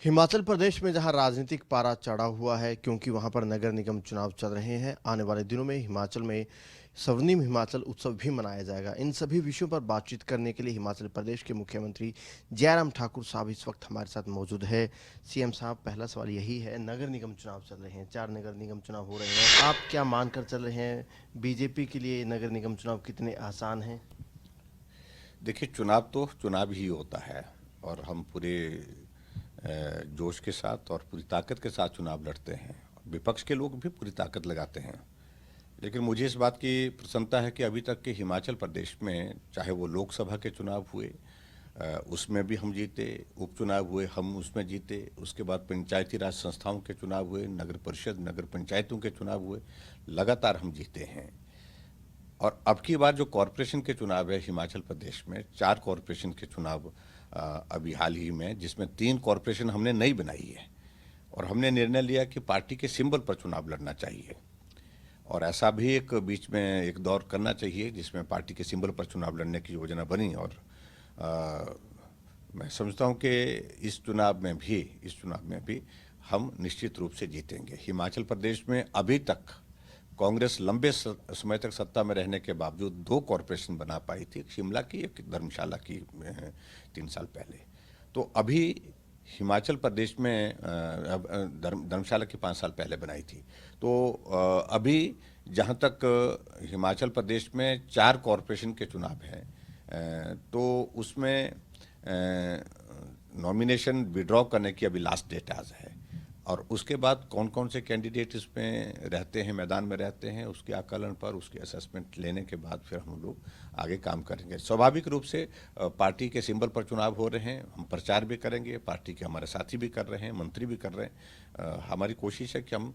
हिमाचल प्रदेश में जहां राजनीतिक पारा चढ़ा हुआ है क्योंकि वहां पर नगर निगम चुनाव चल रहे हैं। आने वाले दिनों में हिमाचल में स्वर्णिम हिमाचल उत्सव भी मनाया जाएगा। इन सभी विषयों पर बातचीत करने के लिए हिमाचल प्रदेश के मुख्यमंत्री जयराम ठाकुर साहब इस वक्त हमारे साथ मौजूद है। सीएम साहब, पहला सवाल यही है, नगर निगम चुनाव चल रहे हैं, 4 नगर निगम चुनाव हो रहे हैं, आप क्या मानकर चल रहे हैं? बीजेपी के लिए नगर निगम चुनाव कितने आसान हैं? देखिए, चुनाव तो चुनाव ही होता है और हम पूरे जोश के साथ और पूरी ताकत के साथ चुनाव लड़ते हैं। विपक्ष के लोग भी पूरी ताकत लगाते हैं। लेकिन मुझे इस बात की प्रसन्नता है कि अभी तक के हिमाचल प्रदेश में चाहे वो लोकसभा के चुनाव हुए, उसमें भी हम जीते, उपचुनाव हुए हम उसमें जीते, उसके बाद पंचायती राज संस्थाओं के चुनाव हुए, नगर परिषद नगर पंचायतों के चुनाव हुए, लगातार हम जीते हैं। और अब की बार जो कॉरपोरेशन के चुनाव है हिमाचल प्रदेश में, 4 कॉरपोरेशन के चुनाव अभी हाल ही में, जिसमें 3 कॉरपोरेशन हमने नई बनाई है और हमने निर्णय लिया कि पार्टी के सिंबल पर चुनाव लड़ना चाहिए। और ऐसा भी एक बीच में एक दौर करना चाहिए जिसमें पार्टी के सिंबल पर चुनाव लड़ने की योजना बनी। और मैं समझता हूं कि इस चुनाव में भी हम निश्चित रूप से जीतेंगे। हिमाचल प्रदेश में अभी तक कांग्रेस लंबे समय तक सत्ता में रहने के बावजूद 2 कॉरपोरेशन बना पाई थी, एक शिमला की, एक धर्मशाला की 3 साल पहले। तो अभी हिमाचल प्रदेश में धर्मशाला की 5 साल पहले बनाई थी। तो अभी जहाँ तक हिमाचल प्रदेश में 4 कॉरपोरेशन के चुनाव हैं, तो उसमें नॉमिनेशन विड्रॉ करने की अभी लास्ट डेट आज है। और उसके बाद कौन कौन से कैंडिडेट इसमें रहते हैं, मैदान में रहते हैं, उसके आकलन पर उसके असेसमेंट लेने के बाद फिर हम लोग आगे काम करेंगे। स्वाभाविक रूप से पार्टी के सिंबल पर चुनाव हो रहे हैं, हम प्रचार भी करेंगे, पार्टी के हमारे साथी भी कर रहे हैं, मंत्री भी कर रहे हैं। हमारी कोशिश है कि हम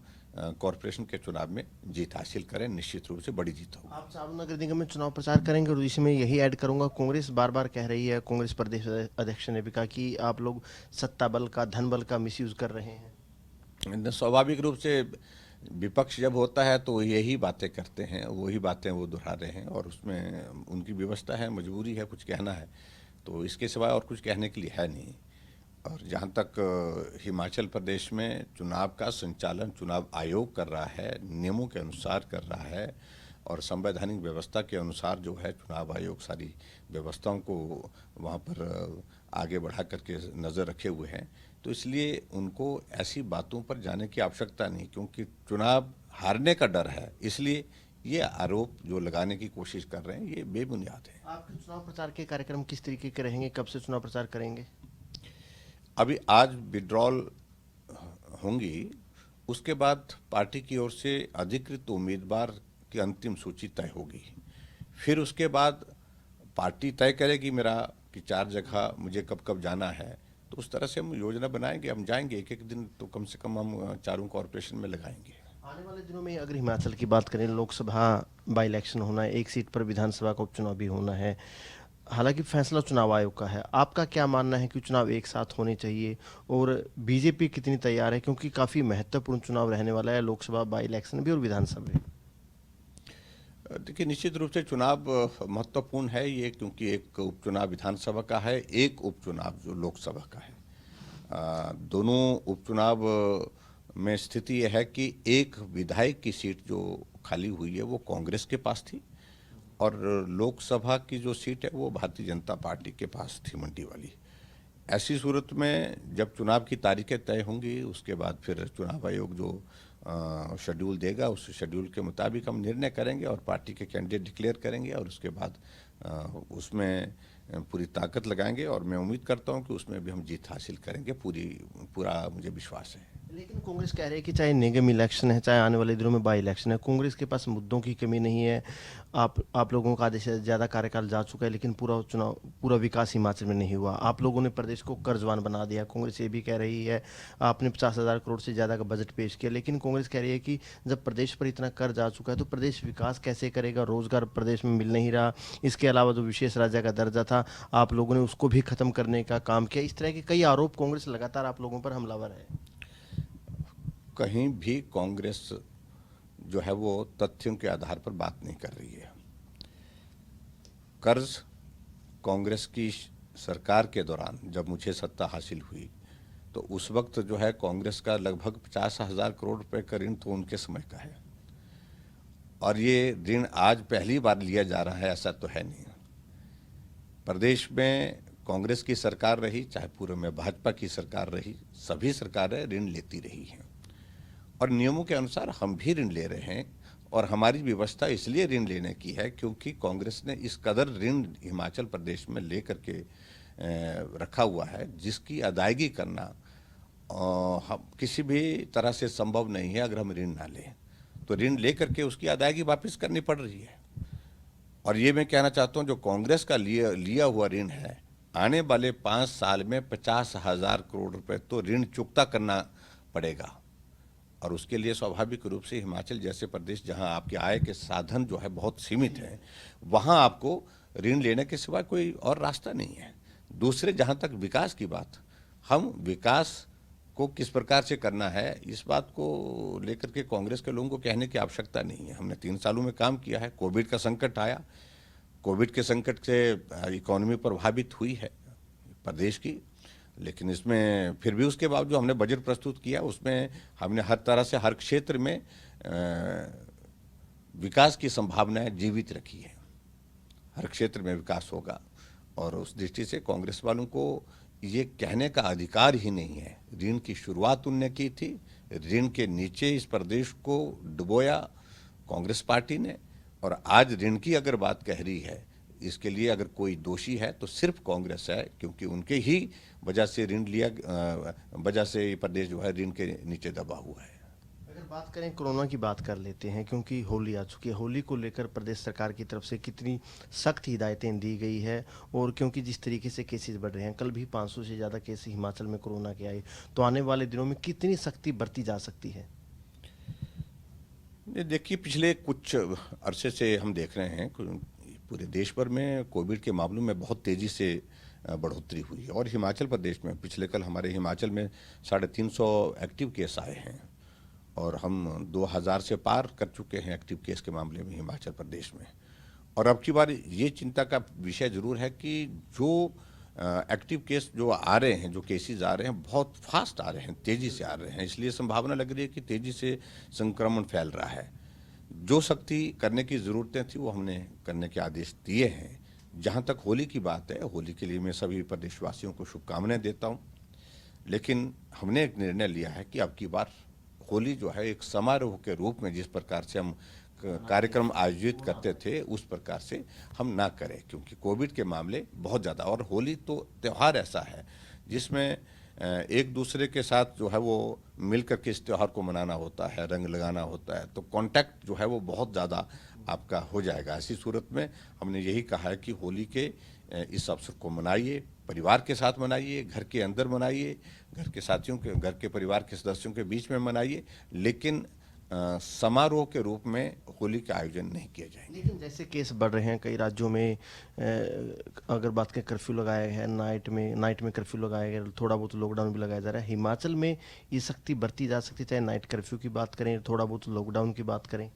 कॉरपोरेशन के चुनाव में जीत हासिल करें, निश्चित रूप से बड़ी जीत होगी। आप चारों नगर निगम में चुनाव प्रचार करेंगे और इसमें यही ऐड करूंगा, कांग्रेस बार बार कह रही है, कांग्रेस प्रदेश अध्यक्ष ने भी कहा कि आप लोग सत्ता बल का, धन बल का मिसयूज कर रहे हैं। स्वाभाविक रूप से विपक्ष जब होता है तो यही बातें करते हैं, वही बातें वो दोहरा रहे हैं और उसमें उनकी व्यवस्था है, मजबूरी है, कुछ कहना है, तो इसके सिवाय और कुछ कहने के लिए है नहीं। और जहाँ तक हिमाचल प्रदेश में चुनाव का संचालन चुनाव आयोग कर रहा है, नियमों के अनुसार कर रहा है और संवैधानिक व्यवस्था के अनुसार जो है चुनाव आयोग सारी व्यवस्थाओं को वहाँ पर आगे बढ़ा करके नज़र रखे हुए हैं। तो इसलिए उनको ऐसी बातों पर जाने की आवश्यकता नहीं, क्योंकि चुनाव हारने का डर है, इसलिए ये आरोप जो लगाने की कोशिश कर रहे हैं ये बेबुनियाद है। आपके चुनाव प्रचार के कार्यक्रम किस तरीके के रहेंगे? कब से चुनाव प्रचार करेंगे? अभी आज विड्रॉल होंगी, उसके बाद पार्टी की ओर से अधिकृत उम्मीदवार की अंतिम सूची तय होगी। फिर उसके बाद पार्टी तय करेगी मेरा कि 4 जगह मुझे कब कब जाना है, तो उस तरह से हम योजना बनाएंगे, हम जाएंगे। एक एक दिन तो कम से कम हम चारों कॉरपोरेशन में लगाएंगे। आने वाले दिनों में अगर हिमाचल की बात करें, लोकसभा बाई इलेक्शन होना है, एक सीट पर विधानसभा का उपचुनाव भी होना है। हालांकि फैसला चुनाव आयोग का है, आपका क्या मानना है कि चुनाव एक साथ होने चाहिए और बीजेपी कितनी तैयार है, क्योंकि काफ़ी महत्वपूर्ण चुनाव रहने वाला है, लोकसभा बाई इलेक्शन भी और विधानसभा भी। देखिए, निश्चित रूप से चुनाव महत्वपूर्ण है ये, क्योंकि एक उपचुनाव विधानसभा का है, एक उपचुनाव जो लोकसभा का है। दोनों उपचुनाव में स्थिति यह है कि एक विधायक की सीट जो खाली हुई है वो कांग्रेस के पास थी और लोकसभा की जो सीट है वो भारतीय जनता पार्टी के पास थी, मंडी वाली। ऐसी सूरत में जब चुनाव की तारीखें तय होंगी, उसके बाद फिर चुनाव आयोग जो शेड्यूल देगा उस शेड्यूल के मुताबिक हम निर्णय करेंगे और पार्टी के कैंडिडेट डिक्लेयर करेंगे और उसके बाद उसमें पूरी ताकत लगाएंगे और मैं उम्मीद करता हूं कि उसमें भी हम जीत हासिल करेंगे, पूरा मुझे विश्वास है। लेकिन कांग्रेस कह रही है कि चाहे निगम इलेक्शन है, चाहे आने वाले दिनों में बाई इलेक्शन है, कांग्रेस के पास मुद्दों की कमी नहीं है। आप लोगों का आधे से ज़्यादा कार्यकाल जा चुका है, लेकिन पूरा विकास हिमाचल में नहीं हुआ। आप लोगों ने प्रदेश को कर्जवान बना दिया। कांग्रेस ये भी कह रही है, आपने 50,000 करोड़ से ज़्यादा का बजट पेश किया, लेकिन कांग्रेस कह रही है कि जब प्रदेश पर इतना कर्ज आ चुका है तो प्रदेश विकास कैसे करेगा? रोजगार प्रदेश में मिल नहीं रहा। इसके अलावा जो विशेष राज्य का दर्जा था, आप लोगों ने उसको भी खत्म करने का काम किया। इस तरह के कई आरोप कांग्रेस लगातार आप लोगों पर हमलावर है। कहीं भी कांग्रेस जो है वो तथ्यों के आधार पर बात नहीं कर रही है। कर्ज कांग्रेस की सरकार के दौरान जब मुझे सत्ता हासिल हुई तो उस वक्त जो है कांग्रेस का लगभग 50,000 करोड़ रुपए का ऋण तो उनके समय का है। और ये ऋण आज पहली बार लिया जा रहा है ऐसा तो है नहीं। प्रदेश में कांग्रेस की सरकार रही, चाहे पूर्व में भाजपा की सरकार रही, सभी सरकारें ऋण लेती रही हैं और नियमों के अनुसार हम भी ऋण ले रहे हैं। और हमारी व्यवस्था इसलिए ऋण लेने की है क्योंकि कांग्रेस ने इस कदर ऋण हिमाचल प्रदेश में लेकर के रखा हुआ है जिसकी अदायगी करना हम किसी भी तरह से संभव नहीं है। अगर हम ऋण ना लें तो ऋण लेकर के उसकी अदायगी वापस करनी पड़ रही है। और ये मैं कहना चाहता हूँ जो कांग्रेस का लिया हुआ ऋण है, आने वाले 5 साल में 50,000 करोड़ रुपए तो ऋण चुकता करना पड़ेगा। और उसके लिए स्वाभाविक रूप से हिमाचल जैसे प्रदेश जहां आपकी आय के साधन जो है बहुत सीमित है, वहां आपको ऋण लेने के सिवा कोई और रास्ता नहीं है। दूसरे, जहां तक विकास की बात, हम विकास को किस प्रकार से करना है इस बात को लेकर के कांग्रेस के लोगों को कहने की आवश्यकता नहीं है। हमने 3 सालों में काम किया है। कोविड का संकट आया, कोविड के संकट से इकोनॉमी प्रभावित हुई है प्रदेश की, लेकिन इसमें फिर भी उसके बावजूद हमने बजट प्रस्तुत किया, उसमें हमने हर तरह से हर क्षेत्र में विकास की संभावनाएं जीवित रखी है। हर क्षेत्र में विकास होगा और उस दृष्टि से कांग्रेस वालों को ये कहने का अधिकार ही नहीं है। ऋण की शुरुआत उनने की थी, ऋण के नीचे इस प्रदेश को डुबोया कांग्रेस पार्टी ने, और आज ऋण की अगर बात कह रही है, इसके लिए अगर कोई दोषी है तो सिर्फ कांग्रेस है, क्योंकि उनके ही वजह से ऋण लिया वजह से ये प्रदेश जो है ऋण के नीचे दबा हुआ है। अगर बात करें, कोरोना की बात कर लेते हैं क्योंकि होली आ चुकी है। होली को लेकर प्रदेश सरकार की तरफ से कितनी सख्त हिदायतें दी गई है, और क्योंकि जिस तरीके से केसेस बढ़ रहे हैं, कल भी 500 से ज़्यादा केस हिमाचल में कोरोना के आए, तो आने वाले दिनों में कितनी सख्ती बरती जा सकती है? देखिए, पिछले कुछ अरसे से हम देख रहे हैं पूरे देश भर में कोविड के मामलों में बहुत तेज़ी से बढ़ोतरी हुई है। और हिमाचल प्रदेश में पिछले कल हमारे हिमाचल में 350 एक्टिव केस आए हैं और हम 2000 से पार कर चुके हैं एक्टिव केस के मामले में हिमाचल प्रदेश में। और अब की बार ये चिंता का विषय जरूर है कि जो एक्टिव केस जो आ रहे हैं, जो केसेस आ रहे हैं, बहुत फास्ट आ रहे हैं, तेज़ी से आ रहे हैं। इसलिए संभावना लग रही है कि तेज़ी से संक्रमण फैल रहा है। जो सख्ती करने की ज़रूरतें थी वो हमने करने के आदेश दिए हैं। जहाँ तक होली की बात है, होली के लिए मैं सभी प्रदेशवासियों को शुभकामनाएं देता हूँ, लेकिन हमने एक निर्णय लिया है कि अब की बार होली जो है एक समारोह के रूप में जिस प्रकार से हम कार्यक्रम आयोजित करते थे उस प्रकार से हम ना करें, क्योंकि कोविड के मामले बहुत ज़्यादा। और होली तो त्यौहार ऐसा है जिसमें एक दूसरे के साथ जो है वो मिल करके इस त्यौहार को मनाना होता है, रंग लगाना होता है, तो कांटेक्ट जो है वो बहुत ज़्यादा आपका हो जाएगा। ऐसी सूरत में हमने यही कहा है कि होली के इस अवसर को मनाइए, परिवार के साथ मनाइए, घर के अंदर मनाइए, घर के साथियों के, घर के परिवार के सदस्यों के बीच में मनाइए, लेकिन समारोह के रूप में होली का आयोजन नहीं किया जाएगा। लेकिन जैसे केस बढ़ रहे हैं कई राज्यों में, अगर बात करें, कर्फ्यू लगाया है, नाइट में कर्फ्यू लगाया गया, थोड़ा बहुत लॉकडाउन भी लगाया जा रहा है। हिमाचल में ये सख्ती बरती जा सकती है, चाहे नाइट कर्फ्यू की बात करें, थोड़ा बहुत लॉकडाउन की बात करें।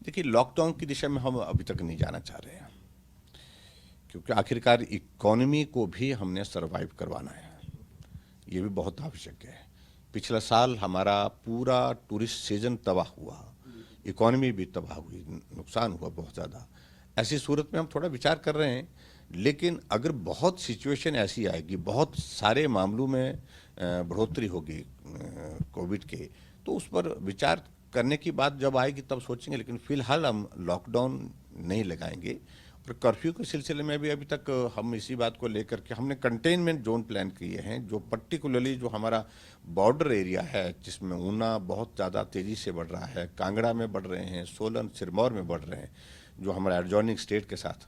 देखिए, लॉकडाउन की दिशा में हम अभी तक नहीं जाना चाह रहे हैं, क्योंकि आखिरकार इकोनॉमी को भी हमने सरवाइव करवाना है, ये भी बहुत आवश्यक है। पिछला साल हमारा पूरा टूरिस्ट सीजन तबाह हुआ, इकोनॉमी भी तबाह हुई, नुकसान हुआ बहुत ज़्यादा। ऐसी सूरत में हम थोड़ा विचार कर रहे हैं, लेकिन अगर बहुत सिचुएशन ऐसी आएगी, बहुत सारे मामलों में बढ़ोतरी होगी कोविड के, तो उस पर विचार करने की बात जब आएगी तब सोचेंगे। लेकिन फिलहाल हम लॉकडाउन नहीं लगाएंगे। और कर्फ्यू के सिलसिले में भी अभी तक हम इसी बात को लेकर के हमने कंटेनमेंट जोन प्लान किए हैं, जो पर्टिकुलरली जो हमारा बॉर्डर एरिया है, जिसमें ऊना बहुत ज़्यादा तेज़ी से बढ़ रहा है, कांगड़ा में बढ़ रहे हैं, सोलन सिरमौर में बढ़ रहे हैं, जो हमारा एडजॉइनिंग स्टेट के साथ।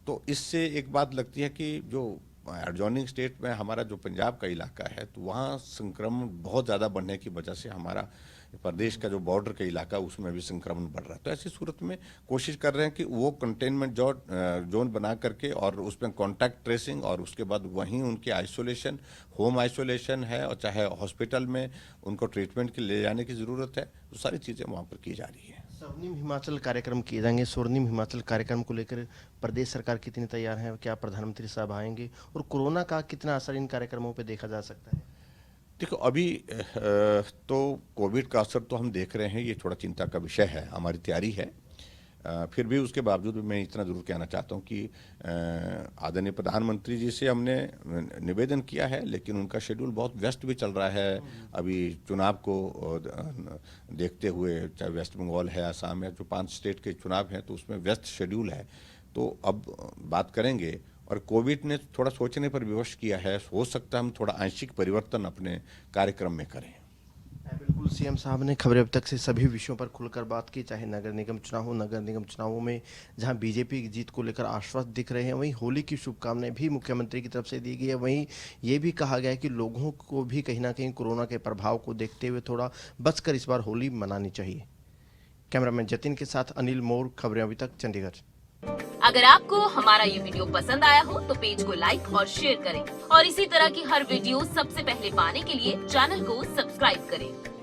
तो इससे एक बात लगती है कि जो एडजॉइनिंग स्टेट में हमारा जो पंजाब का इलाका है, तो वहाँ संक्रमण बहुत ज़्यादा बढ़ने की वजह से हमारा प्रदेश का जो बॉर्डर का इलाका उसमें भी संक्रमण बढ़ रहा है। तो ऐसी सूरत में कोशिश कर रहे हैं कि वो कंटेनमेंट जोन बना करके और उसमें कॉन्टैक्ट ट्रेसिंग, और उसके बाद वहीं उनके आइसोलेशन, होम आइसोलेशन है, और चाहे हॉस्पिटल में उनको ट्रीटमेंट के ले जाने की ज़रूरत है, तो सारी चीज़ें वहाँ पर की जा रही है। स्वर्णिम हिमाचल कार्यक्रम किए जाएंगे। स्वर्णिम हिमाचल कार्यक्रम को लेकर प्रदेश सरकार कितनी तैयार है? क्या प्रधानमंत्री साहब आएंगे, और कोरोना का कितना असर इन कार्यक्रमों पर देखा जा सकता है? देखो अभी तो कोविड का असर तो हम देख रहे हैं, ये थोड़ा चिंता का विषय है, हमारी तैयारी है। फिर भी उसके बावजूद भी मैं इतना ज़रूर कहना चाहता हूँ कि आदरणीय प्रधानमंत्री जी से हमने निवेदन किया है, लेकिन उनका शेड्यूल बहुत व्यस्त भी चल रहा है। अभी चुनाव को देखते हुए, चाहे वेस्ट बंगाल है, असम है, जो 5 स्टेट के चुनाव हैं, तो उसमें व्यस्त शेड्यूल है। तो अब बात करेंगे, और कोविड ने थोड़ा सोचने पर विवश किया है, हो सकता है हम थोड़ा आंशिक परिवर्तन अपने कार्यक्रम में करें। बिल्कुल, सीएम साहब ने खबरें अब तक से सभी विषयों पर खुलकर बात की, चाहे नगर निगम चुनाव हो। नगर निगम चुनावों में जहां बीजेपी की जीत को लेकर आश्वस्त दिख रहे हैं, वहीं होली की शुभकामनाएं भी मुख्यमंत्री की तरफ से दी गई है। वहीं ये भी कहा गया है कि लोगों को भी कहीं ना कहीं कोरोना के प्रभाव को देखते हुए थोड़ा बचकर इस बार होली मनानी चाहिए। कैमरामैन जतिन के साथ अनिल मोर, खबरें अभी तक, चंडीगढ़। अगर आपको हमारा ये वीडियो पसंद आया हो तो पेज को लाइक और शेयर करें और इसी तरह की हर वीडियो सबसे पहले पाने के लिए चैनल को सब्सक्राइब करें।